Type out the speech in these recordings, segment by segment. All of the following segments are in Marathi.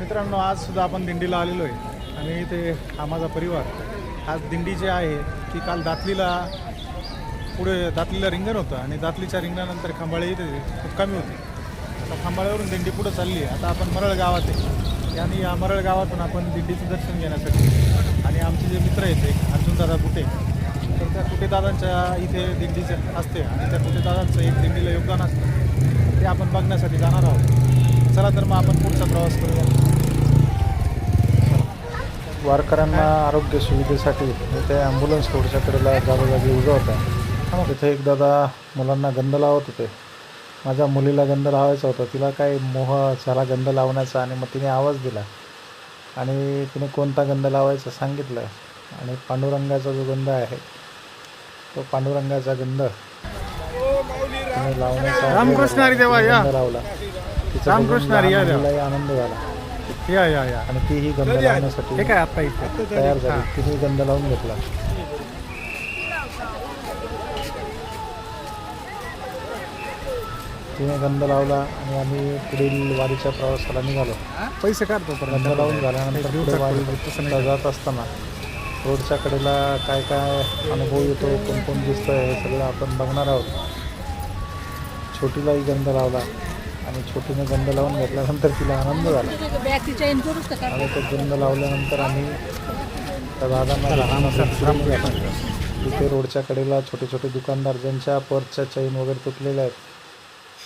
मित्रांनो, आज सुद्धा आपण दिंडीला आलेलो आहे आणि इथे हा माझा परिवार. आज दिंडी जी आहे ती काल दातलीला रिंगण होतं आणि दातलीच्या रिंगणानंतर खंबाळे इथे खूप कमी होती. आता खंबाळ्यावरून दिंडी पुढं चालली आहे. आता आपण मरळ गावात आहे आणि या मरळ गावातून आपण दिंडीचं दर्शन घेण्यासाठी आणि आमचे जे मित्र आहेत एक अर्जुनदादा कुटे, तर त्या कुटेदादांच्या इथे दिंडीचे असते आणि त्या कुटेदादांचं एक दिंडीला योगदान असतं, ते आपण बघण्यासाठी जाणार आहोत. चला तर मग आपण पुढचा प्रवास करूया. वारकऱ्यांना आरोग्य सुविधेसाठी इथे ॲम्ब्युलन्स रोडच्या कडेला जागोजागी उभं होता. तिथे एक दादा मुलांना गंध लावत होते. माझ्या मुलीला गंध लावायचा होता, तिला काय मोह झाला गंध लावण्याचा आणि मग तिने आवाज दिला आणि तिने कोणता गंध लावायचा सांगितलं आणि पांडुरंगाचा जो गंध आहे तो पांडुरंगाचा गंध तिने लावण्याचा रामकृष्ण हरी देवा या लावला. रामकृष्ण हरी या तिलाही आनंद झाला या या या आणि तीही गंध लावण्यासाठी हे काय आता इथे तयार झाली. तिने गंध लावून घेतला. तिने गंध लावला आणि आम्ही पुढील वारीच्या प्रवासाला निघालो. पैसे काढतो गंध लावून झाल्यानंतर पुढे वारी जात असताना रोडच्या कडेला काय काय अनुभव येतो, कोण कोण दिसतं हे सगळं आपण बघणार आहोत. छोटीलाही गंध लावला आणि छोटीने गंध लावून घेतल्यानंतर तिला आनंद झाला आणि तो गंध लावल्यानंतर आम्ही त्या दादांना तिथे रोडच्या कडेला छोटे छोटे दुकानदार ज्यांच्या पर्सच्या चैन वगैरे तुटलेल्या आहेत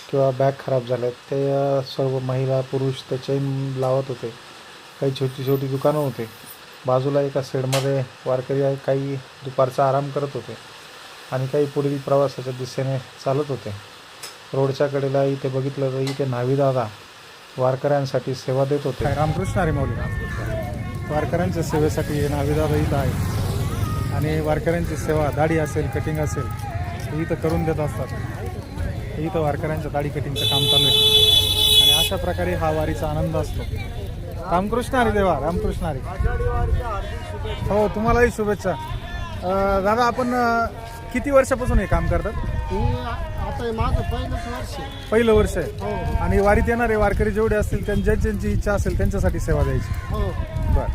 किंवा बॅग खराब झाल्या आहेत, ते सर्व महिला पुरुष ते चैन लावत होते. काही छोटी छोटी दुकानं होते. बाजूला एका शेडमध्ये वारकरी काही दुपारचा आराम करत होते आणि काही पुढील प्रवासाच्या दिशेने चालत होते. रोडच्या कडेला इथे बघितलं तर इथे न्हावीदादा वारकऱ्यांसाठी सेवा देत होते. रामकृष्ण हरी माऊली. वारकऱ्यांच्या सेवेसाठी न्हावीदादा इथं आहे आणि वारकऱ्यांची सेवा दाढी असेल, कटिंग असेल ते इथं करून देत असतात. इथं वारकऱ्यांच्या दाढी कटिंगचं काम चालू आहे आणि अशा प्रकारे हा वारीचा आनंद असतो. रामकृष्ण हरी देवा, रामकृष्ण हरी. हो, तुम्हालाही शुभेच्छा. दादा, आपण किती वर्षापासून हे काम करतात? आता माझं पहिलं वर्ष आहे. हो. आणि वारीत येणारे वारकरी जेवढे असतील ज्यांची इच्छा असेल त्यांच्यासाठी सेवा द्यायची. हो. बरं.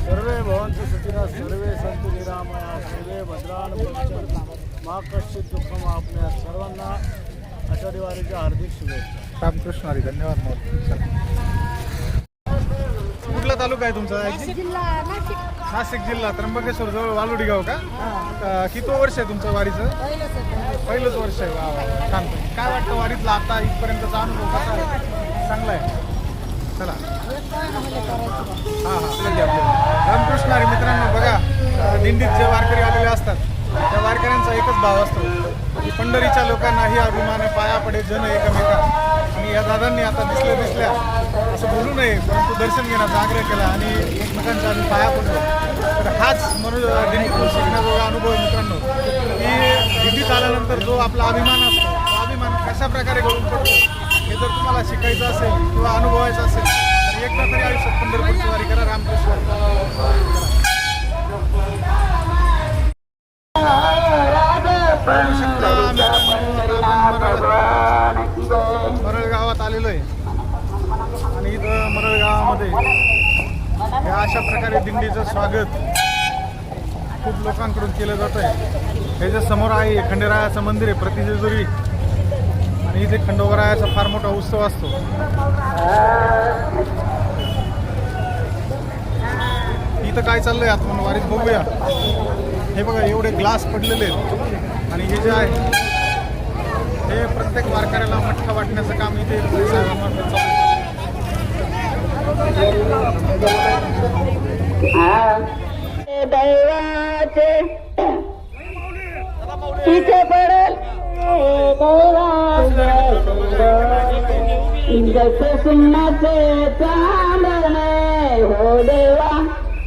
सर्वे भवन्तु सुखिनः, सर्वे सन्तु निरामया, सर्वे भद्राणि पश्यन्तु मा कश्चित् दुःखम् आपल्यात. सर्वांना आषाढी वारीच्या हार्दिक शुभेच्छा. रामकृष्ण हरी. धन्यवाद माऊली. कुठला तालुका आहे तुमचा? नाशिक जिल्हा, त्र्यंबकेश्वर जवळ वालुडी गाव का? किती वर्ष आहे तुमचं वारीचं? पहिलंच वर्ष आहे. वा वा, छान. काय वाटतं वारीतला आता इथपर्यंतचा अनुभव कसा आहे? चांगला आहे. चला. हां रामकृष्ण हरी. मित्रांनो बघा, दिंडीत जे वारकरी आलेले असतात त्या वारकऱ्यांचा एकच भाव असतो की पंढरीच्या लोकांना ही अभिमान पाया पडे जन एकमेका. आणि या दादांनी आता दिसल्या असं बोलू नये, परंतु दर्शन घेण्याचा आग्रह केला आणि एकमेकांच्या आम्ही पाया पडलो. तर हाच दिंडीतून शिकण्याजोगा अनुभव मित्रांनो, की दिंडीत आल्यानंतर जो आपला अभिमान असतो तो अभिमान कशा प्रकारे घडून पडतो हे जर तुम्हाला शिकायचं असेल किंवा अनुभवायचं असेल तर एकदा तरी आयुष्यात पंढरपूरची वारी करा. रामकृष्ण. मरळ गावात आलेलो आहे आणि इथं मरळ गावामध्ये या अशा प्रकारे दिंडीचं स्वागत खूप लोकांकडून केलं जात आहे. हे जे समोर आहे खंडेरायाचं मंदिर आहे प्रतिजेजुरी आणि इथे खंडोबारायाचा फार मोठा उत्सव असतो. इथं काय चाललंय आपण वारीत बघूया. हे बघा, एवढे ग्लास पडलेले आहेत आणि हे जे आहे हे प्रत्येक वारकऱ्याला मठ्ठा वाटण्याचं काम इथे साहेबांमार्फत चालू जसे सुन्नाचे चांदणे हो देवा,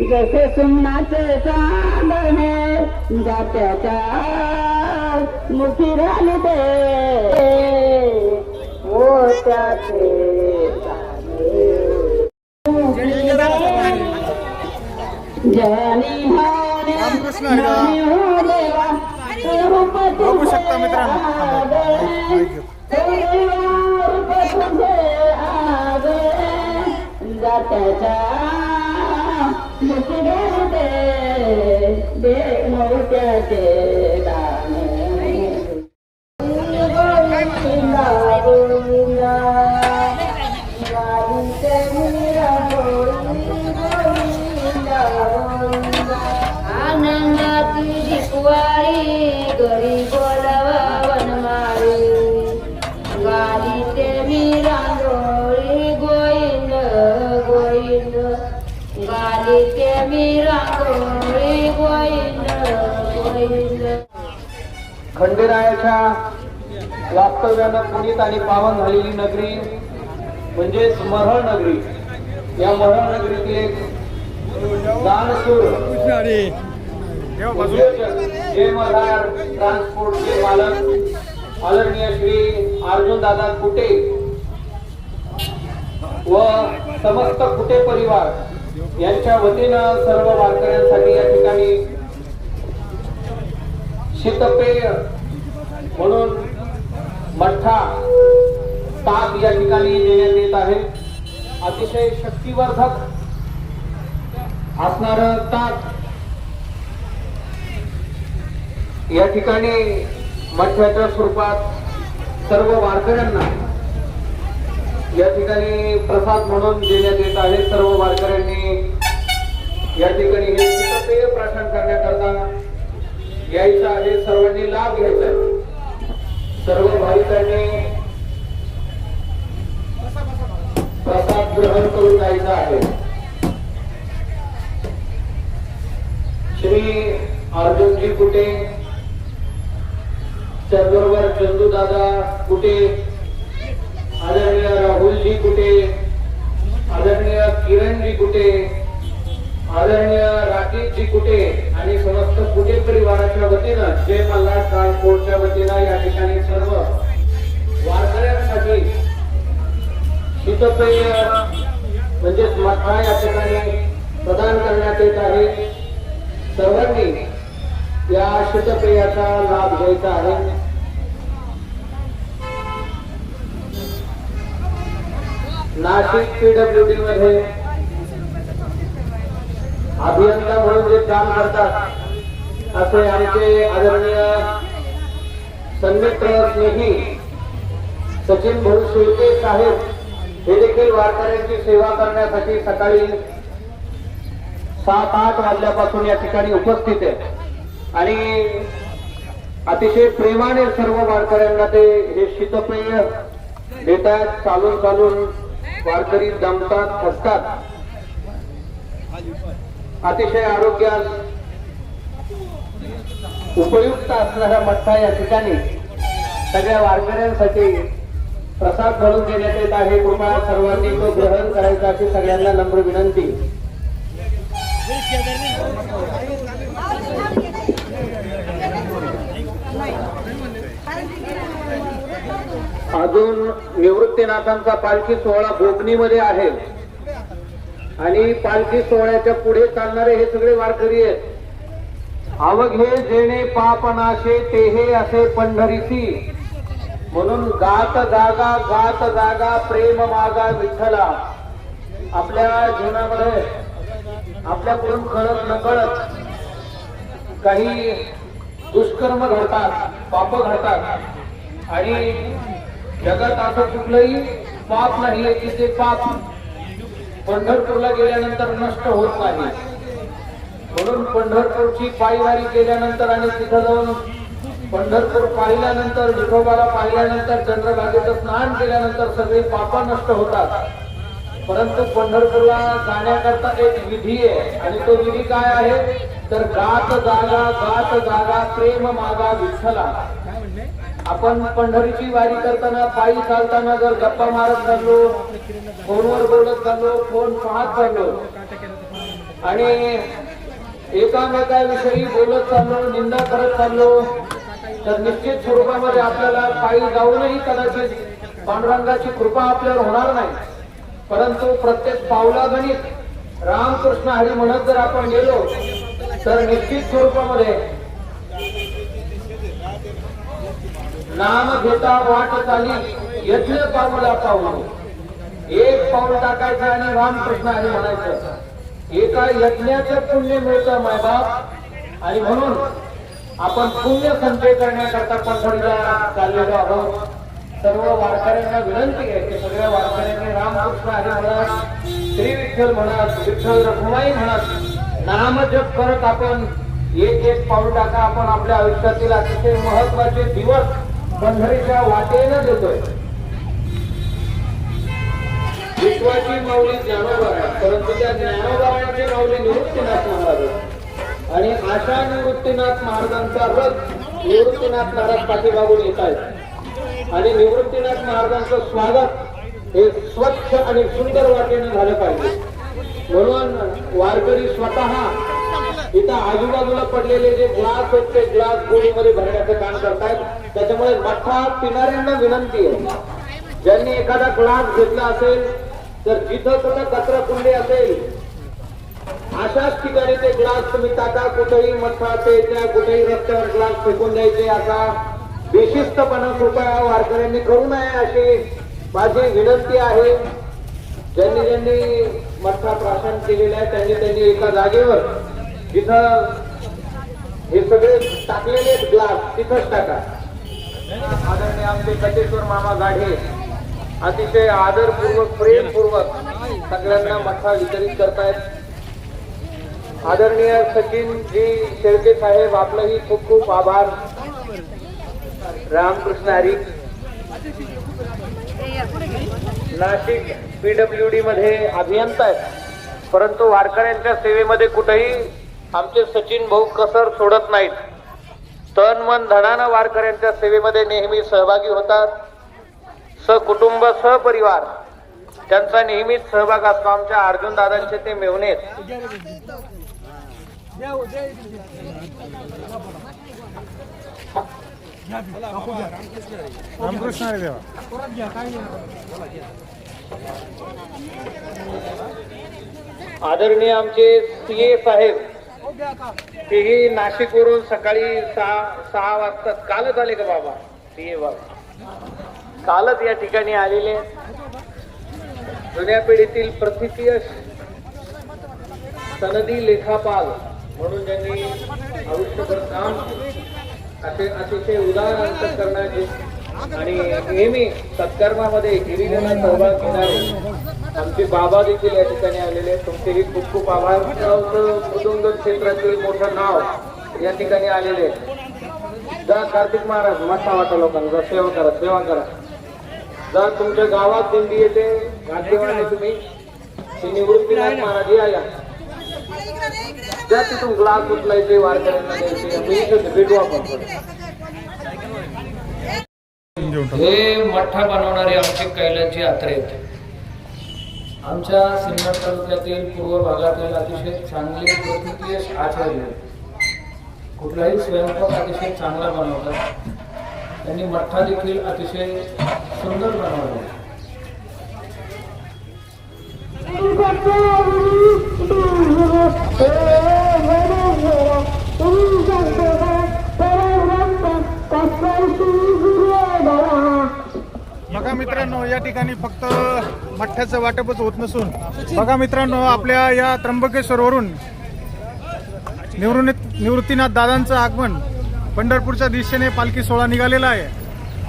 जसे सुन्नाचे चांदणे जात्याच्या मुठी राहिले मोत्याचे रामकृष्ण हरी. बघू शकता मित्रांनो. जात्याच्या मुठीत दे मोत्याचे दाणे गोविंदा गोविंदा गाडीचे मीरा गोविंदा गोविंदा आनंदाची शिकवारी घरी बोलावा वनमाळी गाडीचे मीरा गोविंद गोविंद गाडीचे मीरा गोविंद गोविंद. खंडेरायाच्या वास्तव्यानं पुनीत आणि पावन झालेली नगरी म्हणजेच मरळ नगरी. या मरळ नगरीतील एक दानशूर उद्योजक जय मल्हार ट्रान्सपोर्टचे मालक आदरणीय श्री अर्जुन दादा कुटे व समस्त कुटे परिवार यांच्या वतीनं सर्व वारकऱ्यांसाठी या ठिकाणी शीतपेय म्हणून मठ्ठा ताक या ठिकाणी देण्यात येत आहे. अतिशय शक्तिवर्धक असणार ताक या ठिकाणी मठ्याच्या स्वरूपात सर्व वारकऱ्यांना या ठिकाणी प्रसाद म्हणून देण्यात येत आहे. सर्व वारकऱ्यांनी या ठिकाणी हे शीतपेय प्राशन करण्याकरता यायचं आहे. सर्वांनी लाभ घ्यायचा आहे. सर्व भाविकांनी प्रसाद ग्रहण करून जायचं आहे. श्री अर्जुनजी कुटे, त्याचबरोबर चंदू दादा कुटे, आदरणीय राहुलजी कुटे, आदरणीय किरणजी कुटे, आदरणीय राकेशजी कुटे आणि समस्त कुटे परिवाराच्या वतीनं जय मल्हार ट्रान्सपोर्टच्या वतीनं या ठिकाणी सर्व वारकऱ्यांसाठी शीतपेय म्हणजेच मठ्ठा या ठिकाणी प्रदान करण्यात येत आहे. सर्वांनी या शीतपेयाचा लाभ घ्यायचा आहे. नाशिक PWD मध्ये अभियंता म्हणून जे काम करतात असे आमचे आदरणीय सन्मित्र स्नेही सचिन भाऊ शेळके साहेब हे देखील वारकऱ्यांची सेवा करण्यासाठी सकाळी 7-8 वाजल्यापासून या ठिकाणी उपस्थित आहेत आणि अतिशय प्रेमाने सर्व वारकऱ्यांना ते हे शीतपेय देतात. चालून चालून वारकरी दमतात, थकतात. अतिशय आरोग्यास उपयुक्त असणारा मठ्ठा या ठिकाणी सगळ्या वारकऱ्यांसाठी प्रसाद घालून देण्यात येत आहे. कृपया सर्वांनी तो ग्रहण करायचा अशी सगळ्यांना नम्र विनंती. अजून निवृत्तीनाथांचा पालखी सोहळा भोगणीमध्ये आहे आणि पालखी सोहळ्याच्या पुढे चालणारे हे सगळे वारकरी आहेत. अवघे जेणे पापनाशे तेहे असे पंढरीसी म्हणून गात जागा प्रेम मागा विठ्ठला. आपल्या जीवनामध्ये आपल्याकडून कळत नकळत काही दुष्कर्म घडतात, पाप घडतात आणि जगात असं कुठलंही पाप नाहीये की ते पाप पंढरपूरला गेल्यानंतर नष्ट होत नाही. म्हणून पंढरपूरची पायवारी केल्यानंतर आणि तिथं जाऊन पंढरपूर पाहिल्यानंतर, विठोबाला पाहिल्यानंतर, चंद्रभागेचं स्नान केल्यानंतर सगळे पाप नष्ट होतात. परंतु पंढरपूरला जाण्याकरता एक विधी आहे आणि तो विधी काय आहे तर गात जागा प्रेम मागा विठ्ठला. आपण पंढरीची वारी करताना, पायी चालताना जर गप्पा मारत चाललो, फोनवर बोलत चाललो, फोन पाहत चाललो आणि एकामेकाविषयी बोलत चाललो, निंदा करत चाललो तर निश्चित स्वरूपामध्ये आपल्याला पायी जाऊनही कदाचित पांडुरंगाची कृपा आपल्यावर होणार नाही. परंतु प्रत्येक पावलागणिक रामकृष्ण हरी म्हणत जर आपण गेलो तर निश्चित स्वरूपामध्ये नाम घेता वाट चाली यज्ञ पावला पावलो. एक पाऊल टाकायचं आणि रामकृष्ण हरी म्हणायचं. एका यज्ञाचं पुण्य मिळतं मायबाप, आणि म्हणून आपण पुण्य संचय करण्याकरता पंढरीला चाललेलो आहोत. सर्व वारकऱ्यांना विनंती आहे की सगळ्या वारकऱ्यांनी रामकृष्ण हरी म्हणत, श्री विठ्ठल म्हणत, विठ्ठल रखुमाई म्हणत नामजप करत आपण एक एक पाऊल टाका. आपण आपल्या आयुष्यातील अतिशय महत्वाचे दिवस पंढरीच्या वाटेनं देतोय. विश्वाची माऊली ज्ञानोबा आहे, परंतु त्या ज्ञानोबाची माऊली निवृत्तीनाथ महाराज आणि आशा निवृत्तीनाथ महाराजांचा रथ निवृत्तीनाथ महाराज पाठीमागून येत आहेत. आणि निवृत्तीनाथ महाराजांचं स्वागत हे स्वच्छ आणि सुंदर वाटेने झालं पाहिजे. म्हणून वारकरी स्वतः इथं आजूबाजूला पडलेले जे ग्लास आहेत ते ग्लास गोणीमध्ये भरण्याचं काम करतायत. त्याच्यामुळे मठा पिणाऱ्यांना विनंती आहे, ज्यांनी एखादा ग्लास घेतला असेल तर जिथं कुठं कचरा कुंडी असेल अशाच ठिकाणी ते ग्लास तुम्ही टाका. कुठेही मठा प्यायच्या, कुठेही रस्त्यावर ग्लास फेकून द्यायचे असा बेशिस्तपणा कृपया वारकऱ्यांनी करू नये अशी माझी विनंती आहे. ज्यांनी ज्यांनी मठा प्राशन केलेला आहे त्यांनी एका जागेवर जिथं हे सगळे टाकलेले ग्लास तिथंच टाका. आदरणीय आमचे कटेश्वर मामा गाढे अतिशय आदरपूर्वक प्रेमपूर्वक सगळ्यांना मठा वितरित करतायत. आदरणीय सचिन जी शेळके साहेब आपलंही खूप खूप आभार. रामकृष्ण हरी. नाशिक PWD मध्ये अभियंता आहेत, परंतु वारकऱ्यांच्या सेवेमध्ये कुठेही आमचे सचिन भाऊ कसर सोडत नाहीत. तन मन धनानं वारकऱ्यांच्या सेवेमध्ये नेहमी सहभागी होतात. सकुटुंब सहपरिवार त्यांचा नेहमीच सहभाग असतो. आमच्या अर्जुन दादांचे ते मेव्हणे आहेत. रामकृष्ण हरी देवा. आदरणीय आमचे CA साहेब तेही नाशिकवरून सकाळी सहा वाजता कालच आले का बाबा? CA बाबा कालच या ठिकाणी आलेले. जुन्या पिढीतील प्रथितीय सनदी लेखापाल म्हणून ज्यांनी आयुष्यभर काम अतिशय उदार अंतःकरणाचे आणि नेहमी सत्कर्मामध्ये हिरिरीने सहभाग घेणारे आमचे बाबा देखील या ठिकाणी आलेले. तुमचेही खूप खूप आभार. मृदुंग क्षेत्रातील मोठं नाव या ठिकाणी आलेले. जा कार्तिक महाराज मठा वाटा लोकांना सेवा करा, सेवा करा. जा तुमच्या गावात दिंडी येते गाडीवाले तुम्ही निवृत्तीनाथ महाराज या त्या तिथून ग्लास उचलायचे वारकऱ्यांना द्यायचे. भेटू आपण. हे मठा बनवणारे आमचे कैलासजी यात्रे आहेत. आमच्या सिन्नर तालुक्यातील पूर्व भागातील अतिशय चांगले प्रकृतीय आचार्य, कुठलाही स्वयंपाक अतिशय चांगला बनवतात. त्यांनी मठा देखील अतिशय सुंदर बनवला. बघा मित्रांनो, या ठिकाणी फक्त मठ्याचं वाटपच होत नसून बघा मित्रांनो, आपल्या या त्र्यंबकेश्वरवरून निवृत्तीनाथ दादांचं आगमन पंढरपूरच्या दिशेने पालखी सोहळा निघालेला आहे.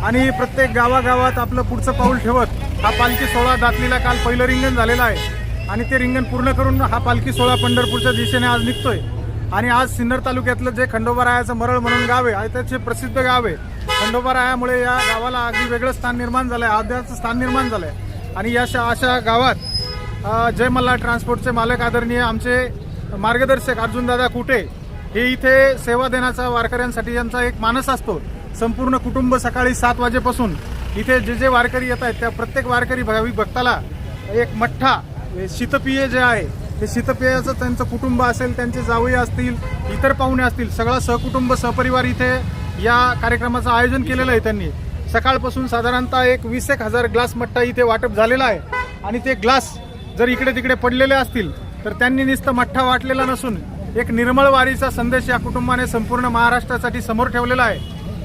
आणि प्रत्येक गावागावात आपलं पुढचं पाऊल ठेवत हा पालखी सोहळा दातलीला काल पहिलं रिंगण झालेलं आहे. आणि ते रिंगण पूर्ण करून हा पालखी सोहळा पंढरपूरच्या दिशेने आज निघतोय. आणि आज सिन्नर तालुक्यातलं जे खंडोबारायाचं मरळ म्हणून गाव आहे, त्याचे प्रसिद्ध गाव आहे. खंडोबारायामुळे या गावाला अगदी वेगळं स्थान निर्माण झालं आहे, आद्याचं स्थान निर्माण झालं आहे. आणि या अशा गावात जय मल्हार ट्रान्सपोर्टचे मालक आदरणीय आमचे मार्गदर्शक अर्जुनदादा कुटे हे इथे सेवा देण्याचा वारकऱ्यांसाठी यांचा एक मानस असतो. संपूर्ण कुटुंब सकाळी 7 वाजेपासून इथे जे वारकरी येत आहेत त्या प्रत्येक वारकरी भाविक भक्ताला एक मठ्ठा शीतपेय जे आहे ते शीतपेयाचं त्यांचं कुटुंब असेल, त्यांचे जावई असतील, इतर पाहुणे असतील, सगळा सहकुटुंब सहपरिवार इथे या कार्यक्रमाचं आयोजन केलेलं आहे. त्यांनी सकाळपासून साधारणतः एक 20,000 ग्लास मठ्ठा इथे वाटप झालेला आहे. आणि ते ग्लास जर इकडे तिकडे पडलेले असतील तर त्यांनी नुसतं मठ्ठा वाटलेला नसून एक निर्मळ वारीचा संदेश या कुटुंबाने संपूर्ण महाराष्ट्रासाठी समोर ठेवलेला आहे.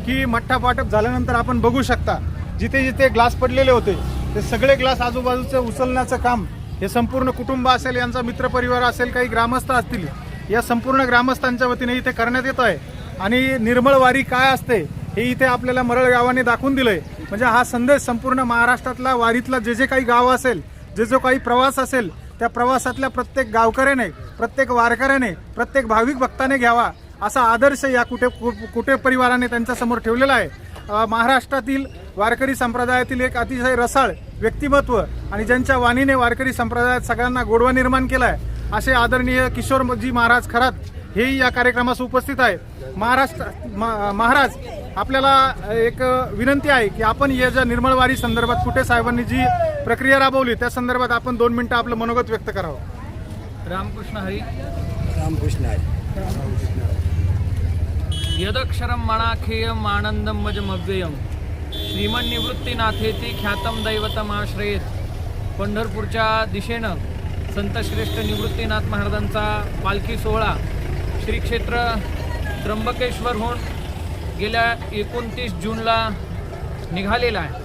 की मठ्ठा वाटप झाल्यानंतर आपण बघू शकता जिथे जिथे ग्लास पडलेले होते ते सगळे ग्लास आजूबाजूचं उचलण्याचं काम हे संपूर्ण कुटुंब असेल, यांचा मित्रपरिवार असेल, काही ग्रामस्थ असतील, या संपूर्ण ग्रामस्थांच्या वतीने इथे करण्यात येत आहे. आणि निर्मळ वारी काय असते हे इथे आपल्याला मरळ गावाने दाखवून दिलंय. म्हणजे हा संदेश संपूर्ण महाराष्ट्रातला वारीतला जे काही गाव असेल, जो काही प्रवास असेल, त्या प्रवासातल्या प्रत्येक गावकऱ्याने, प्रत्येक वारकऱ्याने, प्रत्येक भाविक भक्ताने घ्यावा असा आदर्श या कुटे परिवाराने त्यांच्यासमोर ठेवलेला आहे. महाराष्ट्रातील वारकरी संप्रदायातील एक अतिशय रसाळ व्यक्तिमत्व आणि ज्यांच्या वाणीने वारकरी संप्रदायात सगळ्यांना गोडवा निर्माण केला आहे असे आदरणीय किशोरजी महाराज खरात हेही या कार्यक्रमास उपस्थित आहे. महाराज आपल्याला एक विनंती आहे की आपण या ज्या निर्मळ वारी संदर्भात कुटे साहेबांनी जी प्रक्रिया राबवली त्या संदर्भात आपण 2 मिनिटं आपलं मनोगत व्यक्त करावं. रामकृष्ण हरी. रामकृष्ण हरी. यदक्षरम मणाखेयम आनंदम मजमव्ययम श्रीमन्निवृत्तीनाथेती ख्यातम दैवतमाश्रयेत. पंढरपूरच्या दिशेनं संतश्रेष्ठ निवृत्तीनाथ महाराजांचा पालखी सोहळा श्री क्षेत्र त्र्यंबकेश्वरहून गेल्या 29 जूनला निघालेला आहे.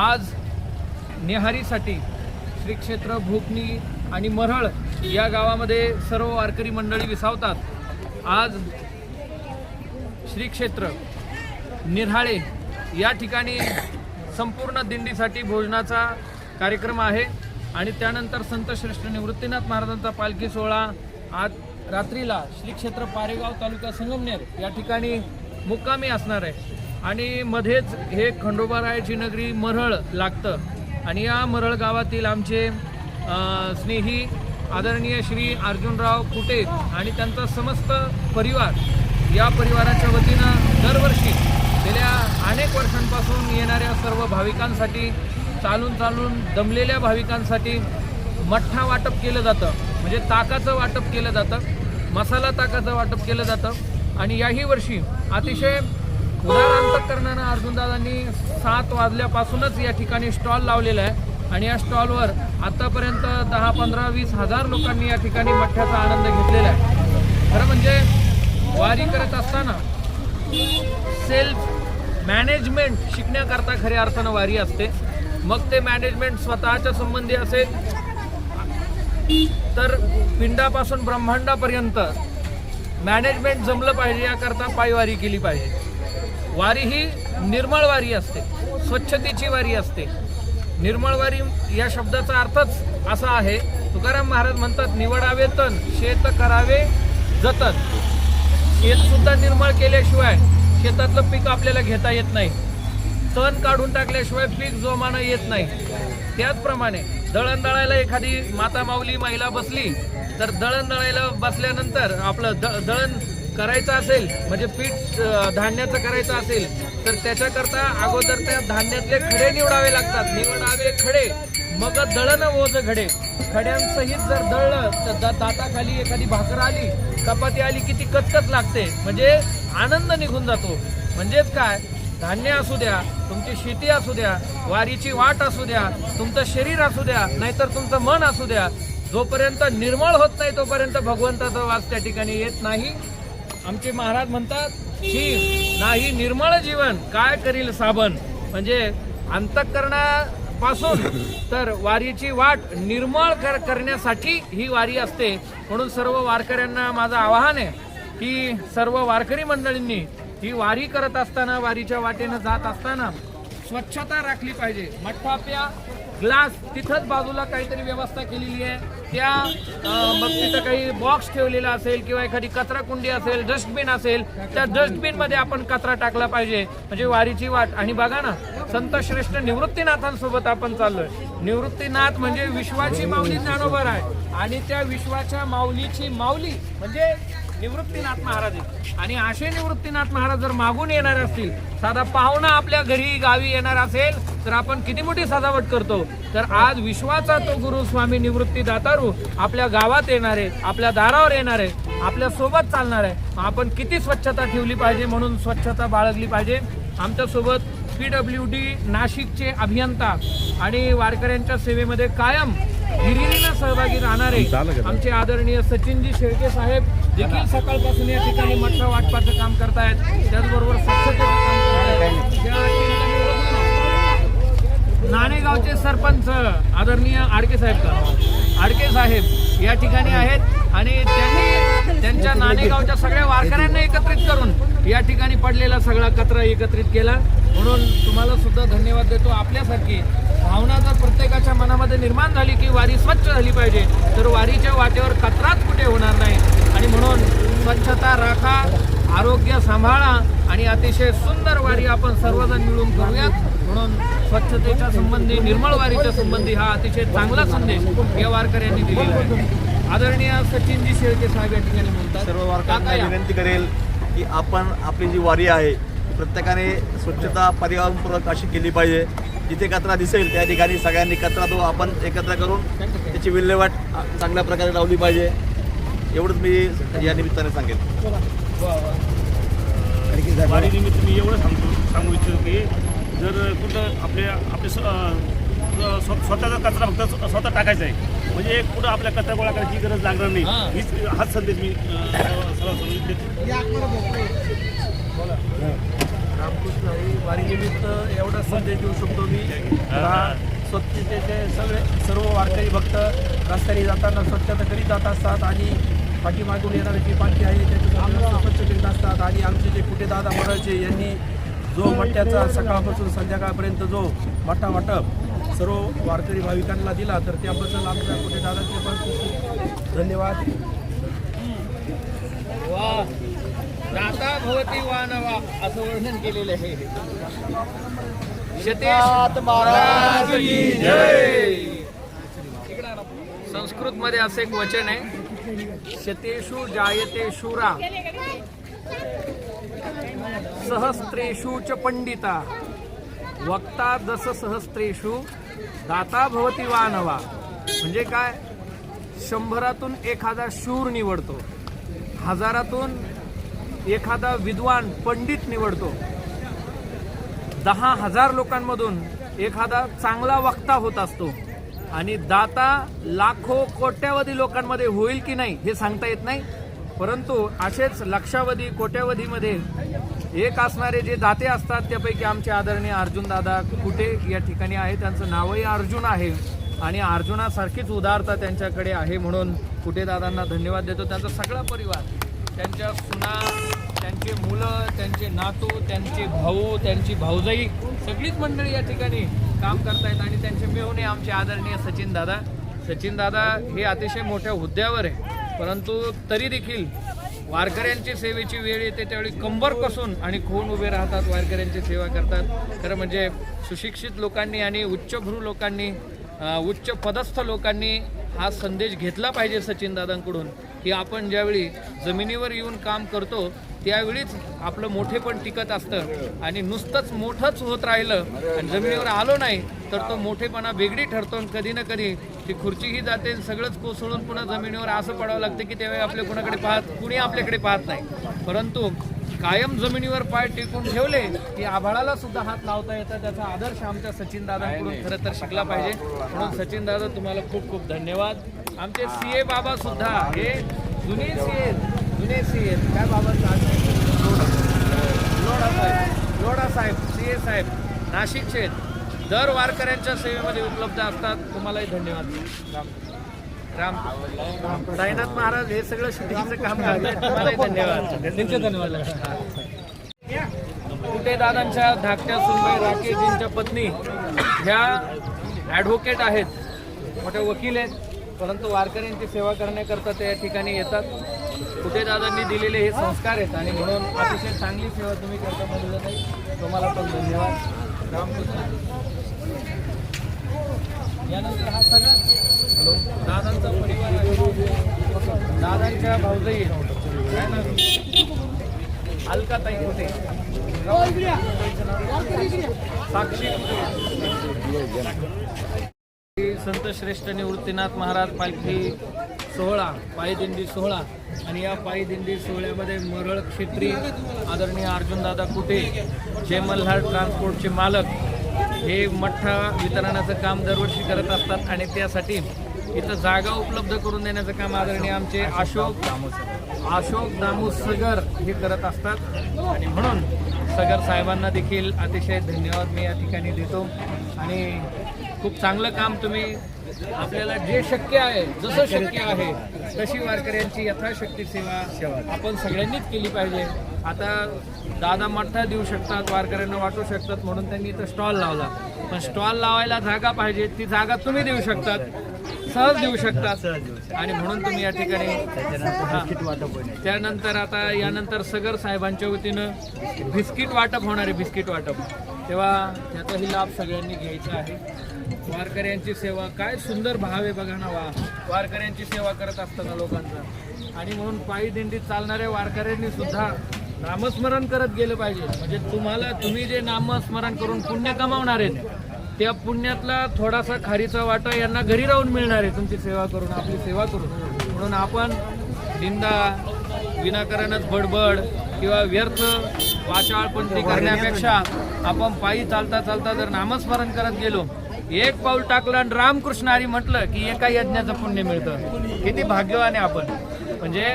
आज नेहारीसाठी श्री क्षेत्र भोकनी आणि मरळ या गावामध्ये सर्व वारकरी मंडळी विसावतात. आज श्री क्षेत्र निऱ्हाळे या ठिकाणी संपूर्ण दिंडीसाठी भोजनाचा कार्यक्रम आहे आणि त्यानंतर संत श्रेष्ठ निवृत्तीनाथ महाराजांचा पालखी सोहळा आज रात्रीला श्री क्षेत्र पारेगाव तालुका संगमनेर या ठिकाणी मुक्कामी असणार आहे. आणि मध्येच हे खंडोबारायाची नगरी मरळ लागतं आणि या मरळ गावातील आमचे स्नेही आदरणीय श्री अर्जुनराव कुटे आणि त्यांचा समस्त परिवार, या परिवाराच्या वतीनं दरवर्षी गेल्या अनेक वर्षांपासून येणाऱ्या सर्व भाविकांसाठी, चालून दमलेल्या भाविकांसाठी मठ्ठा वाटप केलं जातं. म्हणजे ताकाचं वाटप केलं जातं, मसाला ताकाचं वाटप केलं जातं. आणि याही वर्षी अतिशय उदार अंतःकरणानं अर्जुनदादांनी 7 वाजल्यापासूनच या ठिकाणी स्टॉल लावलेला आहे आणि या स्टॉलवर आतापर्यंत 10, 15, 20 हजार लोकांनी या ठिकाणी मठ्ठ्याचा आनंद घेतलेला आहे. खरं म्हणजे वारी करत असताना सेल्फ मॅनेजमेंट शिकण्याकरता खऱ्या अर्थानं वारी असते. मग ते मॅनेजमेंट स्वतःच्या संबंधी असेल तर पिंडापासून ब्रह्मांडापर्यंत मॅनेजमेंट जमलं पाहिजे याकरता पायवारी केली पाहिजे. वारी ही निर्मळ वारी असते, स्वच्छतेची वारी असते. निर्मळ वारी या शब्दाचा अर्थच असा आहे. तुकाराम महाराज म्हणतात, निवडावे तन शेत करावे जतन. शेतसुद्धा निर्मळ केल्याशिवाय शेतातलं पीक आपल्याला घेता येत नाही. तण काढून टाकल्याशिवाय पीक जोमानं येत नाही. त्याचप्रमाणे दळण दळायला एखादी माता माऊली महिला बसली तर दळण दळायला बसल्यानंतर आपलं दळण करायचं असेल, म्हणजे पीठ धान्याचं करायचं असेल तर त्याच्याकरता अगोदर त्या धान्यातले खडे निवडावे लागतात. निवडावे खडे मग दळण ओझ घडे. खड्यांसहित जर दळलं तर दाताखाली एखादी भाकर आली, चपाती आली की ती कचकच लागते, म्हणजे आनंद निघून जातो. म्हणजेच काय, धान्य असू द्या, तुमची शेती असू द्या, वारीची वाट असू द्या, तुमचं शरीर असू द्या, नाहीतर तुमचं मन असू द्या, जोपर्यंत निर्मळ होत नाही तोपर्यंत भगवंताचा वास त्या ठिकाणी येत नाही. आमचे महाराज म्हणतात की नाही निर्मळ जीवन काय करील साबण. म्हणजे अंतःकरणापासून तर वारीची वाट निर्मळ करण्यासाठी ही वारी असते. म्हणून सर्व वारकऱ्यांना माझं आवाहन आहे की सर्व वारकरी मंडळींनी ही वारी करत असताना, वारीच्या वाटेनं जात असताना स्वच्छता राखली पाहिजे. मठ्ठा प्या, ग्लास तिथंच बाजूला काहीतरी व्यवस्था केलेली आहे, त्या मग तिथं काही बॉक्स ठेवलेला असेल किंवा एखादी कचरा कुंडी असेल, डस्टबिन असेल, त्या डस्टबिनमध्ये आपण कचरा टाकला पाहिजे. म्हणजे वारीची वाट. आणि बघा ना, संत श्रेष्ठ निवृत्तीनाथांसोबत आपण चाललोय. निवृत्तीनाथ म्हणजे विश्वाची माऊली ज्ञानोबर आहे आणि त्या विश्वाच्या माऊलीची माऊली म्हणजे निवृत्तीनाथ महाराज. आणि असे निवृत्तीनाथ महाराज जर मागून येणार असतील, साधा पाहुणा आपल्या घरी गावी येणार असेल तर आपण किती मोठी सजावट करतो. तर आज विश्वाचा तो गुरु स्वामी निवृत्ती दातारू आपल्या गावात येणार आहे, आपल्या दारावर येणार आहे, आपल्या सोबत चालणार आहे. आपण किती स्वच्छता ठेवली पाहिजे, म्हणून स्वच्छता बाळगली पाहिजे. आमच्यासोबत PWD नाशिकचे अभियंता आणि वारकऱ्यांच्या सेवेमध्ये कायम हिरिरीनं सहभागी राहणारे आमचे आदरणीय सचिनजी शेळके साहेब देखील सकाळपासून या ठिकाणी मठ्ठा वाटपाचं काम करतायत. त्याचबरोबर स्वच्छतेचं काम करतायत. नाणेगावचे सरपंच आदरणीय आडके साहेब या ठिकाणी आहेत आणि त्यांनी त्यांच्या नाणेगावच्या सगळ्या वारकऱ्यांना एकत्रित करून या ठिकाणी पडलेला सगळा कचरा एकत्रित केला. म्हणून तुम्हाला सुद्धा धन्यवाद देतो. आपल्यासारखी भावना जर प्रत्येकाच्या मनामध्ये निर्माण झाली की वारी स्वच्छ झाली पाहिजे तर वारीच्या वाटेवर कचराच कुठे होणार नाही. आणि म्हणून स्वच्छता राखा, आरोग्य सांभाळा आणि अतिशय सुंदर वारी आपण सर्वजण मिळून करूयात. म्हणून स्वच्छतेच्या संबंधी, निर्मळ वारीच्या संबंधी हा अतिशय चांगला संदेश या वारकऱ्यांनी दिलेला आहे. आदरणीय सचिनजी शेळके साहेब या ठिकाणी म्हणतात. सर्व वारकऱ्यांना विनंती करेल की आपण आपली जी वारी आहे प्रत्येकाने स्वच्छता पर्यावरणपूर्वक अशी केली पाहिजे. जिथे कचरा दिसेल त्या ठिकाणी सगळ्यांनी कचरा तो आपण एकत्र करून त्याची विल्हेवाट चांगल्या प्रकारे लावली पाहिजे. एवढंच मी या निमित्ताने सांगेन. वारीनिमित्त मी एवढं सांगू इच्छितो की जर कुठं आपले स्वतःचा कचरा फक्त स्वतः टाकायचा आहे म्हणजे कुठं आपल्या कचरा गोळा करायची गरज लागणार नाही. हाच संदेश मी रामकृष्ण वारीनिमित्त एवढा संदेश देऊ शकतो मी. स्वच्छतेचे सर्व वारकरी भक्त रस्त्याने जाताना स्वच्छता करीत जात असतात आणि पाठीमागून येणारी जी पालखी आहे त्याचं स्वच्छ करीत असतात. आणि आमचे जे कुठे दादा मराठे यांनी जो मठ्याचा सकाळपासून संध्याकाळपर्यंत जो मठा वाटप सर्व वारकरी भाविकांना दिला तर त्याबद्दल आमच्या कुठे दादाचे पण खूप धन्यवाद. वा दाता भवती वा नवा असं वर्णन केलेलं आहे. महाराज की जय. संस्कृत मध्ये असं एक वचन आहे, शतेषु जायते शूरा सहस्त्रेषु च पंडिता वक्ता दस सहस्त्रेषु दाता भवती वा नवा. म्हणजे काय, 100तून एखादा शूर निवडतो, 1000तून एखादा विद्वान पंडित निवडतो, 10,000 लोकांमधून एखादा चांगला वक्ता होत असतो आणि दाता लाखो कोट्यावधी लोकांमध्ये होईल की नाही हे सांगता येत नाही. परंतु असेच लक्षावधी कोट्यावधीमध्ये एक असणारे जे दाते असतात त्यापैकी आमचे आदरणीय अर्जुन दादा कुठे या ठिकाणी आहे. त्यांचं नावही अर्जुन आहे आणि अर्जुनासारखीच उदारता त्यांच्याकडे आहे. म्हणून कुठे दादांना धन्यवाद देतो. त्यांचा सगळा परिवार, त्यांच्या सुना, त्यांचे मुलं, त्यांचे नातू, त्यांचे भाऊ, त्यांची भाऊजाई सगळीच मंडळी या ठिकाणी काम करतायत. आणि त्यांचे मेहुणे आमचे आदरणीय सचिन दादा हे अतिशय मोठ्या हुद्द्यावर आहे. परंतु तरी देखील वारकऱ्यांची सेवेची वेळ येते त्यावेळी कंबर कसून आणि खोन उभे राहतात, वारकऱ्यांची सेवा करतात. खरं म्हणजे सुशिक्षित लोकांनी आणि उच्चभ्रू लोकांनी, उच्च पदस्थ लोकांनी हा संदेश घेतला पाहिजे सचिनदादांकडून की आपण ज्यावेळी जमिनीवर येऊन काम करतो त्यावेळीच आपलं मोठेपण टिकत असतं आणि नुसतंच मोठंच होत राहिलं आणि जमिनीवर आलो नाही तर तो मोठेपणा वेगळी ठरतो. आणि कधी ना कधी ती खुर्चीही जाते, सगळंच कोसळून पुन्हा जमिनीवर असं पडावं लागतं की त्यावेळी आपल्या कुणी आपल्याकडे पाहत नाही. परंतु कायम जमिनीवर पाय टेकून ठेवले की आभाळाला सुद्धा हात लावता येतात. त्याचा आदर्श आमच्या सचिनदादांकडून खरं तर शिकला पाहिजे. म्हणून सचिनदादा तुम्हाला खूप खूप धन्यवाद. आमचे सीए बाबा सुद्धा हे जुने सीए काय बाबा लोढा साहेब सीए साहेब नाशिकचे दर वारकऱ्यांच्या सेवेमध्ये उपलब्ध असतात. तुम्हालाही धन्यवाद. राम साईनाथ महाराज हे सगळं शूटिंगचं काम करतात. तुम्हालाही धन्यवाद. कुठे दादांच्या धाकट्या सुनबाई राकेशजींच्या पत्नी ह्या ॲडव्होकेट आहेत, मोठे वकील आहेत, परंतु वारकऱ्यांची सेवा करण्याकरता ते या ठिकाणी येतात. कुठे दादांनी दिलेले हे संस्कार आहेत आणि म्हणून अतिशय चांगली सेवा तुम्ही करता म्हणून तुम्हाला पण धन्यवाद. रामकृष्ण. यानंतर हा सगळा दादांचा परिवार आहे. दादांच्या भाऊजाई अलकाताई कुठे, साक्षी संत श्रेष्ठ निवृत्तीनाथ महाराज पालखी सोहळा, पायदिंडी सोहळा. आणि या पायदिंडी सोहळ्यामध्ये मरळ क्षेत्री आदरणीय अर्जुनदादा कुठे, जय मल्हार ट्रान्सपोर्टचे मालक हे मठ्ठा वितरणाचं काम दरवर्षी करत असतात आणि त्यासाठी इथं जागा उपलब्ध करून देण्याचं काम आदरणीय आमचे अशोक दामू सगर हे करत असतात. आणि म्हणून सगर साहेबांना देखील अतिशय धन्यवाद मी या ठिकाणी देतो. आणि खूप चांगलं काम तुम्ही आपल्याला जे शक्य आहे, जसं शक्य आहे तशी वारकऱ्यांची यथाशक्ती सेवा आपण सगळ्यांनीच केली पाहिजे. आता दादा मठ्ठा देऊ शकतात, वारकऱ्यांना वाटू शकतात म्हणून त्यांनी इथं स्टॉल लावला. पण स्टॉल लावायला जागा पाहिजे, ती जागा तुम्ही देऊ शकतात, सहज देऊ शकतात. आणि म्हणून तुम्ही या ठिकाणी त्यानंतर आता यानंतर सगर साहेबांच्या वतीनं बिस्किट वाटप होणार आहे, बिस्किट वाटप. तेव्हा त्याचाही लाभ सगळ्यांनी घ्यायचा आहे. वारकऱ्यांची सेवा काय सुंदर भाव आहे बघा ना. वारकऱ्यांची सेवा करत असताना लोकांचा. आणि म्हणून पायी दिंडीत चालणाऱ्या वारकऱ्यांनी सुद्धा नामस्मरण करत गेलं पाहिजे. म्हणजे तुम्ही जे नामस्मरण करून पुण्य कमावणार आहेत, त्या पुण्यातला थोडासा खारीचा वाटा यांना घरी राहून मिळणार आहे तुमची सेवा करून, आपली सेवा करून. म्हणून आपण निंदा विनाकारणच बडबड किंवा व्यर्थ वाचाळपंथी करण्यापेक्षा आपण पायी चालता चालता जर नामस्मरण करत गेलो, एक पाऊल टाकलं आणि रामकृष्ण हरी म्हटलं की एका यज्ञाचं पुण्य मिळतं. किती भाग्यवान आहे आपण. म्हणजे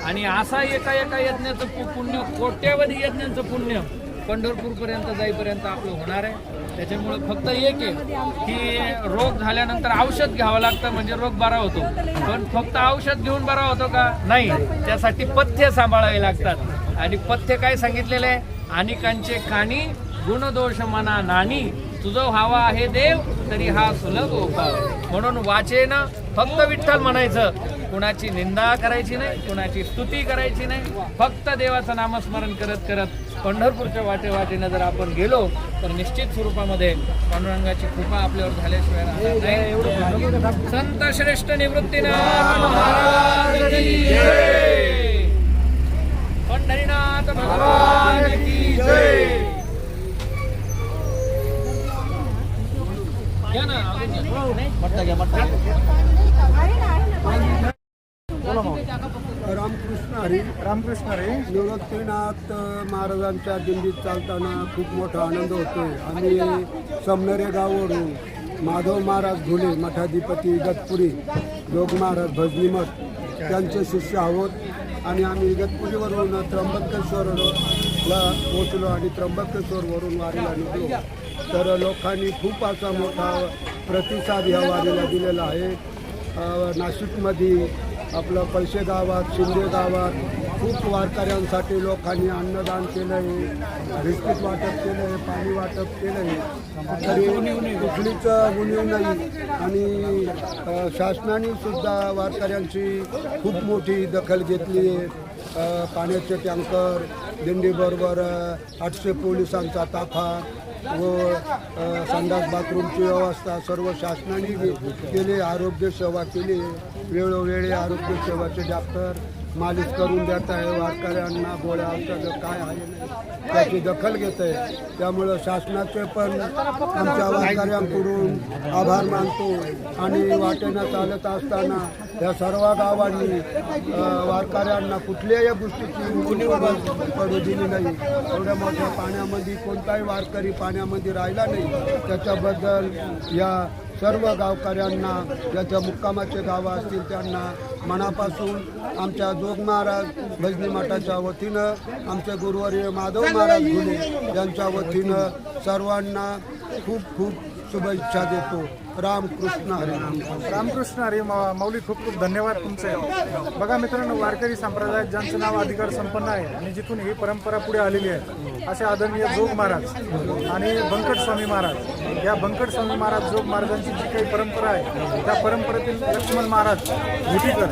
आणि असा एका यज्ञाचं पुण्य, कोट्यावधी यज्ञांचं पुण्य पंढरपूरपर्यंत जाईपर्यंत आपलं होणार आहे. त्याच्यामुळं फक्त एक आहे की रोग झाल्यानंतर औषध घ्यावं लागतं म्हणजे रोग बरा होतो. पण फक्त औषध घेऊन बरा होतो का? नाही, त्यासाठी पथ्य सांभाळावे लागतात. आणि पथ्य काय सांगितलेलं आहे? अनेकांचे कानी गुणदोष मना नानी, तुझं व्हावा आहे देव तरी हा सुलभ उपाय. म्हणून वाचेन फक्त विठ्ठल म्हणायचं, कुणाची निंदा करायची नाही, कुणाची स्तुती करायची नाही. फक्त देवाचं नामस्मरण करत करत पंढरपूरच्या वाटेनं जर आपण गेलो तर निश्चित स्वरूपामध्ये पांडुरंगाची कृपा आपल्यावर झाल्याशिवाय राहणार नाही. संत श्रेष्ठ निवृत्तीनाथ महाराज की जय. पंढरीनाथ भगवान की जय. घ्या ना, मट्टा घ्या, मट्टा. रामकृष्ण हरी. निवृत्तीनाथ महाराजांच्या दिंडीत चालताना खूप मोठा आनंद होतोय. आम्ही समनरे गावावरून माधव महाराज घुले मठाधिपती इगतपुरी, जोग महाराज भजनी मठ त्यांचे शिष्य आहोत. आणि आम्ही इगतपुरीवरून त्र्यंबकेश्वरला पोचलो आणि त्र्यंबकेश्वरवरून वारीला निघलो. तर लोकांनी खूप असा मोठा प्रतिसाद ह्या वारीला दिलेला आहे. नाशिकमध्ये आपलं पैसे गावात, शिंदे गावात खूप वारकऱ्यांसाठी लोकांनी अन्नदान केलं आहे, बिस्किट वाटप केलं आहे, पाणी वाटप केलं आहे. तरी कुठलीच उणीव नाही. आणि शासनाने सुद्धा वारकऱ्यांची खूप मोठी दखल घेतली आहे. पाण्याचे टँकर, दिंडीबरोबर 800 पोलिसांचा ताफा व संडास बाथरूमची व्यवस्था सर्व शासनाने केली. आरोग्य सेवा केली. वेळोवेळी आरोग्य सेवाचे डॉक्टर मालिश करून देत आहे. वारकऱ्यांना गोळ्या औषधं काय आहे नाही त्याची दखल घेत आहे. त्यामुळं शासनाचे पण आमच्या वारकऱ्यांकडून आभार मानतो. आणि वाटेनं चालत असताना या सर्व गावांनी वारकऱ्यांना कुठल्याही गोष्टीची उणीव पडू दिली नाही. एवढ्या मोठ्या पाण्यामध्ये कोणताही वारकरी पाण्यामध्ये राहिला नाही. त्याच्याबद्दल या सर्व गावकऱ्यांना, ज्याच्या मुक्कामाचे गावं असतील त्यांना मनापासून आमच्या जोग महाराज भजनी मठाच्या वतीनं, आमचे गुरुवर्य माधव महाराज घुले यांच्या वतीनं सर्वांना खूप खूप शुभेच्छा देतो. रामकृष्ण हरी. रामकृष्ण हरी. माऊली खूप खूप धन्यवाद तुमचे. बघा मित्रांनो, वारकरी संप्रदायात ज्यांचं नाव अधिकार संपन्न आहे आणि जिथून ही परंपरा पुढे आलेली आहे असे आदरणीय जोग महाराज आणि बंकट स्वामी महाराज. या बंकट स्वामी महाराज जोग महाराजांची जी काही परंपरा आहे त्या परंपरेतील लक्ष्मण महाराज घोटीकर,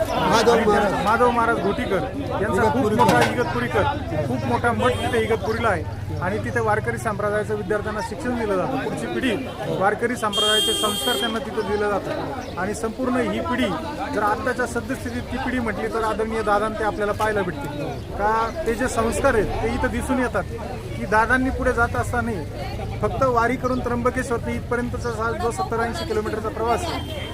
माधव महाराज घोटीकर यांचा खूप मोठा इगतपुरीकर खूप मोठा मठ तिथे इगतपुरीला आहे. आणि तिथे वारकरी संप्रदायाच्या विद्यार्थ्यांना शिक्षण दिलं जातं. पुढची पिढी वारकरी संप्रदायाचे संस्कार त्यांना तिथं दिलं जातं. आणि संपूर्ण ही पिढी जर आत्ताच्या सद्यस्थितीत ती पिढी म्हटली तर आदरणीय दादांना ते आपल्याला पाहायला भेटतील. का ते जे संस्कार आहेत ते इथं दिसून येतात की दादांनी पुढे जात असताना फक्त वारी करून त्र्यंबकेश्वर ते इथपर्यंतचा जो 70-80 किलोमीटरचा प्रवास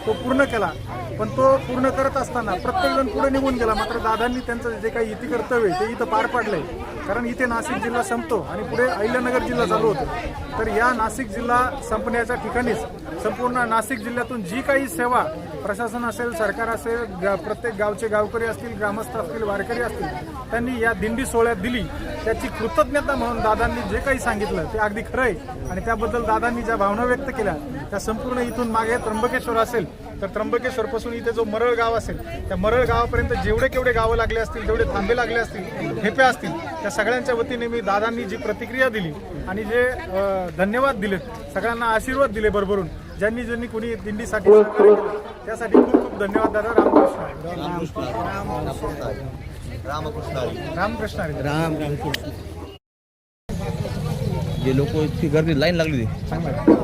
तो पूर्ण केला. पण तो पूर्ण करत असताना प्रत्येकजण पुढे निघून गेला. मात्र दादांनी त्यांचं जे काही इथे कर्तव्य ते इथं पार पाडलंय. कारण इथे नाशिक जिल्हा संपतो आणि पुढे अहिल्यानगर जिल्हा चालू होतो. तर या नाशिक जिल्हा संपण्याच्या ठिकाणीच संपूर्ण नाशिक जिल्ह्यातून जी काही सेवा प्रशासन असेल, सरकार असेल, प्रत्येक गावचे गावकरी असतील, ग्रामस्थ असतील, वारकरी असतील, त्यांनी या दिंडी सोहळ्यात दिली त्याची कृतज्ञता म्हणून दादांनी जे काही सांगितलं ते अगदी खरं आहे. आणि त्याबद्दल दादांनी ज्या भावना व्यक्त केल्या त्या संपूर्ण इथून मागे त्र्यंबकेश्वर असेल तर त्र्यंबकेश्वरपासून इथे जो मरळ गाव असेल त्या मरळ गावापर्यंत जेवढे केवढे गावं लागले असतील, जेवढे थांबे लागले असतील, ठेप्या असतील, त्या सगळ्यांच्या वतीने मी दादांनी जी प्रतिक्रिया दिली आणि जे धन्यवाद दिलेत, सगळ्यांना आशीर्वाद दिले भरभरून, ज्यांनी ज्यांनी कोणी दिंडीसाठी सहकार्य केलं, त्यासाठी खूप खूप धन्यवाद दादा. रामकृष्ण हरी. जे लोक इतकी गर्दी लाईन लागली चांगलं.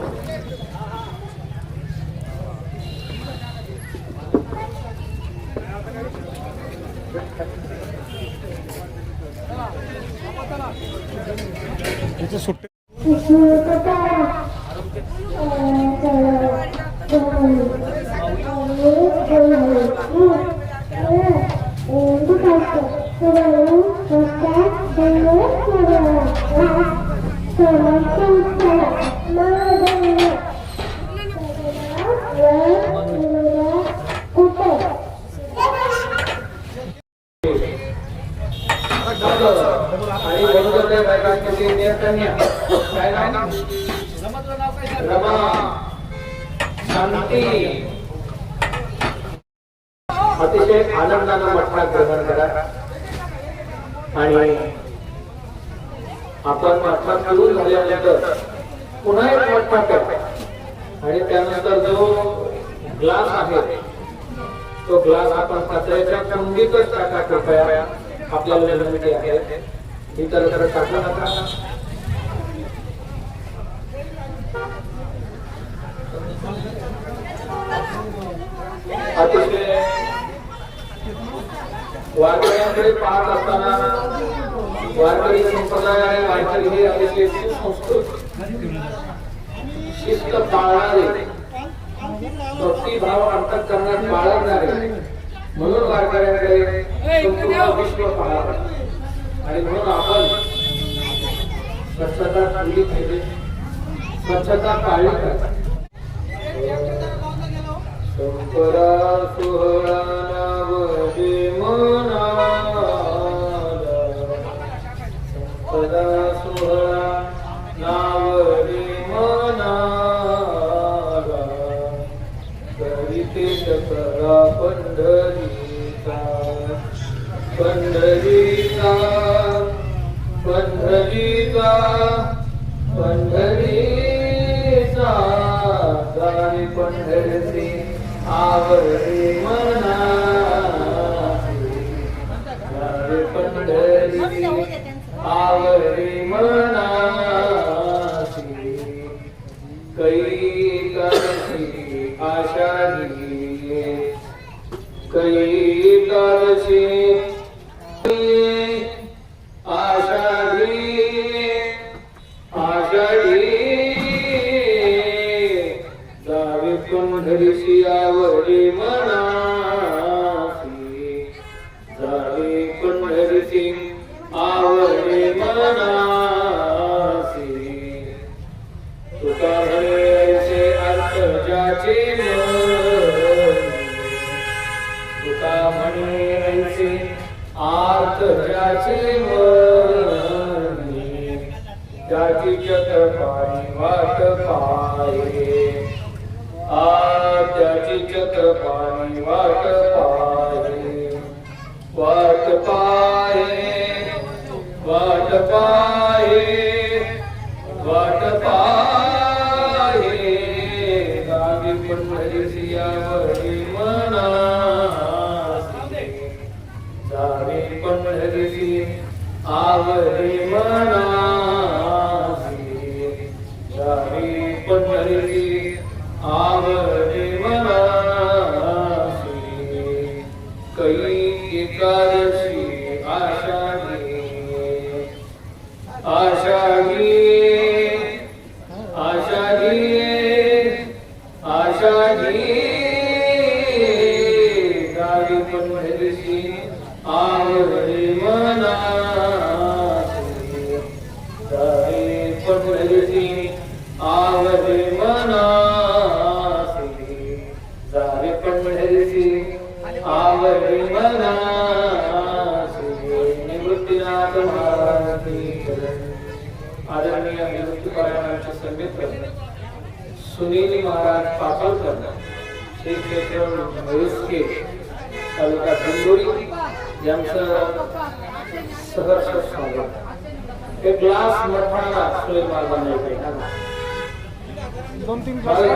त्याचं सुट्टे आणि बरोबर बायकांची कन्या काय नाव? रमा शांती. अतिशय आनंदानं मठा ग्रहण करा आणि आपण मठा फिरून झाल्यानंतर पुन्हा एक मठा करा आणि त्यानंतर जो ग्लास आहे तो ग्लास आपण पात्र्याच्या कुंडीतच टाका कृपया. आपल्याला विनंती आहे इतर टाकू नका. अतिशय वारकऱ्यांकडे पाहत असताना वारकरी संप्रदाय आणि वारकरी हे अतिशय सुसंस्कृत, शिस्त पाळणारे, भक्तिभाव अंतःकरणात बाळगणारे, म्हणून वारकऱ्यांकडे संपूर्ण विश्व पाहत आणि म्हणून आपण स्वच्छता ठेवली पाहिजे, स्वच्छता पाळली पाहिजे. शंकरा सोहळा नावजे मनाला, शंकरा सोहळा नावजे मनाला, करीते शकरा पंढरीचा, पंढरीचा, पंढरीचा, पंढरीचा, गावी पंढरती आवडे मना, गावी पंढरती आवडे मना, कैकादशी आषाढी, कैकादशी आषाढी, आषाढी, जावे पंढरीची आवडे मनासी, जावे पंढरीची आवडे मनासी, तुका म्हणे अर्थ ज्याचे मन, तुका म्हणे अर्थ ज्याचे मनी, त्याची चक्रपाणी वाट पाये, त्याची चक्रपाणी वाट पाये, वाट पाये, वाट पाये, वाट पाये, गावी पंढरीची आवडी मनासी, जावे पंढरीची आवडी मनासी, जावे पंढरीची आवडी मनासी, कै एकादशी आषाढी, आषाढी, आषाढी, आषाढी, गावी पंढरीची आवडे मनासी, गावी पंढरीची आवडे मनासी, गावी पंढरीची आवडी मनासी निवृत्तीनाथ महाराज की जय. आदरणीय निवृत्तीपरायणांचे संगीतकार सुनील महाराज पाटोळकर श्री क्षेत्र मयुस्के तालुका दिंडोरी यांचं सहर्ष स्वागत. एक ग्लास मठाना सुलेमान बनायचे 2-3 वारी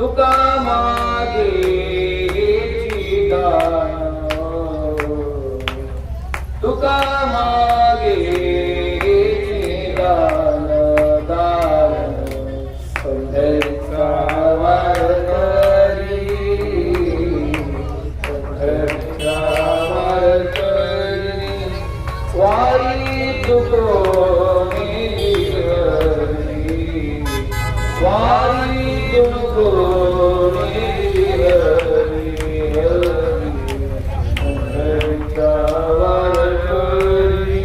तुका मागेची दान तुका मागेची दान दान पंढरीचा वारकरी पंढरीचा वारकरी वारी तुकोनी हरी वारी तुकोनी हरी पंढरीचा वारकरी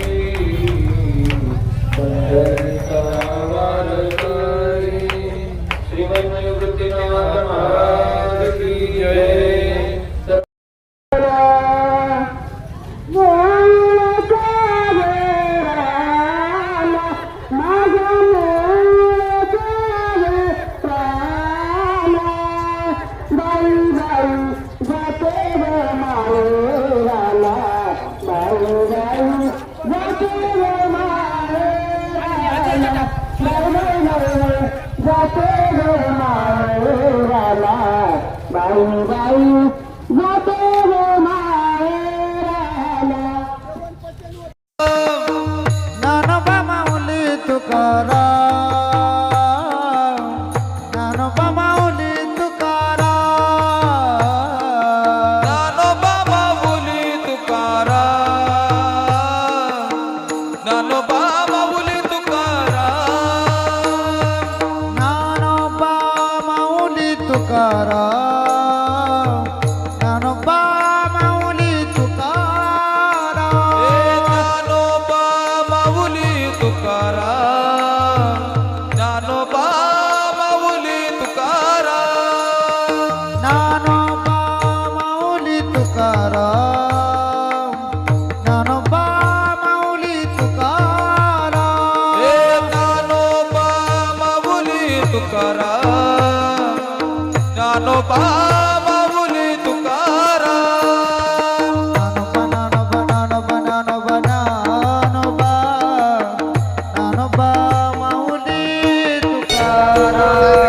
पंढरीचा वारकरी श्रीमंत निवृत्तीनाथ महाराज की जय. ज्ञानोबा माऊली तुकाराम ज्ञानोबा माऊली तुकाराम ज्ञानोबा माऊली तुकाराम ज्ञानोबा माऊली तुकाराम ज्ञानोबा माऊली तुकाराम ज्ञानोबा माऊली तुकाराम ज्ञानोबा माऊली तुकाराम ज्ञानोबा माऊली तुकाराम ज्ञानोबा माऊली तुकाराम ज्ञानोबा माऊली तुकाराम ज्ञानोबा माऊली तुकाराम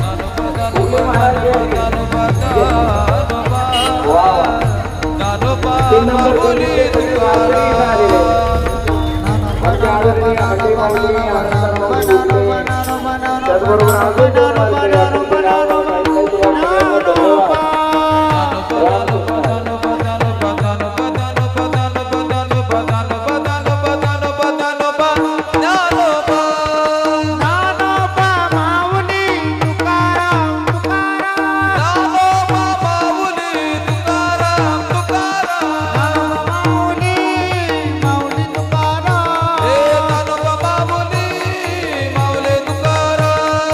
ज्ञानोबा माऊली तुकाराम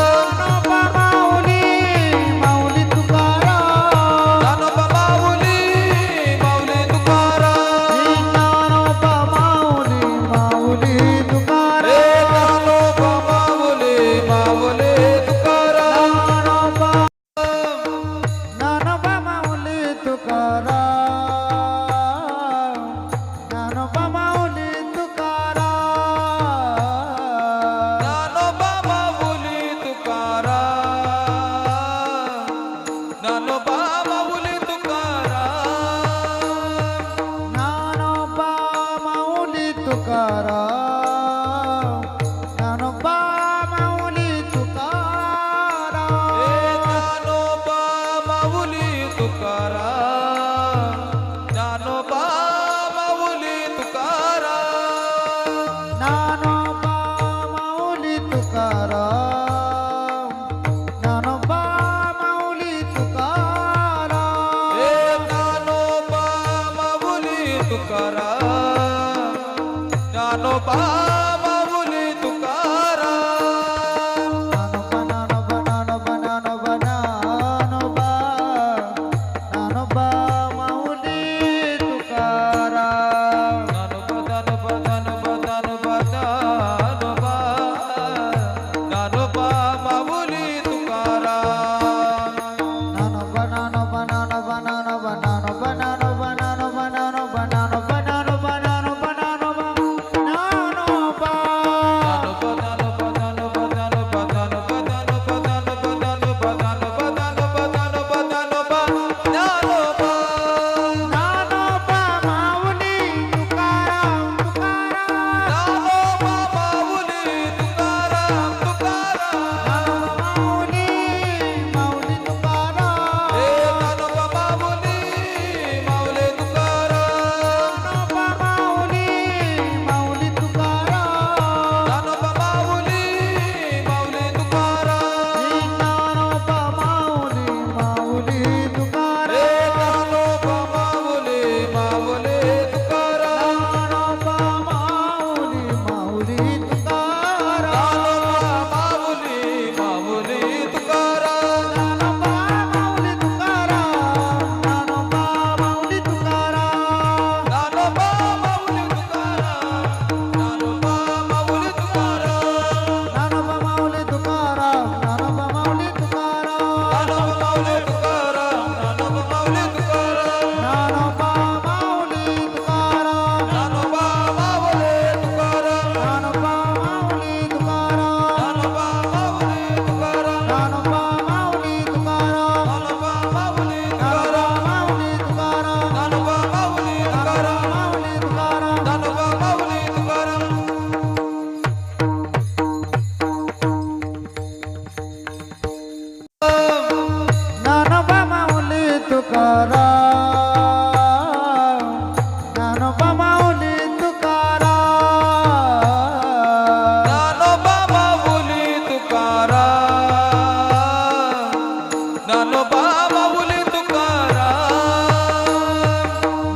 ज्ञानोबा माऊली तुकाराम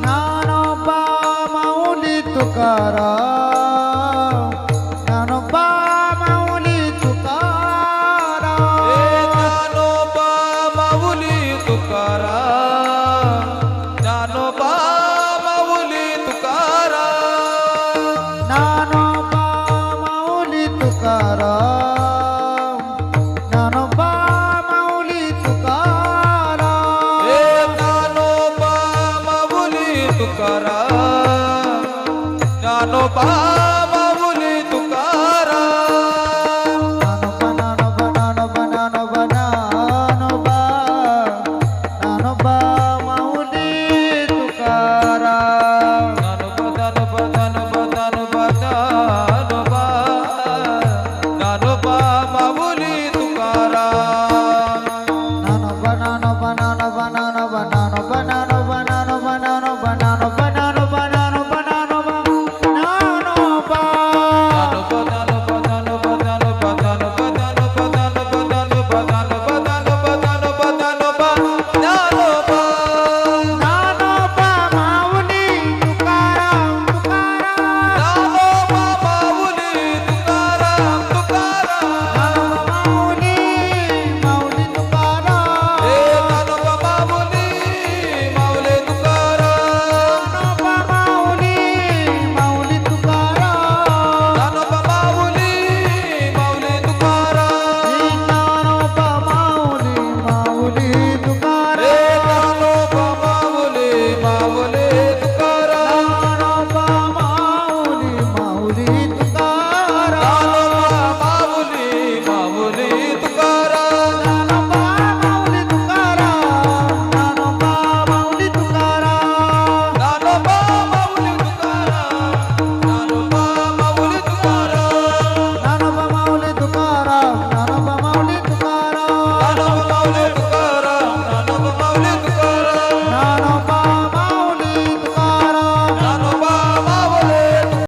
ज्ञानोबा माऊली तुकाराम ज्ञानोबा माऊली तुकाराम ज्ञानोबा माऊली तुकाराम ज्ञानोबा माऊली तुकाराम ज्ञानोबा माऊली तुकाराम ज्ञानोबा माऊली तुकाराम ज्ञानोबा माऊली तुकाराम ज्ञानोबा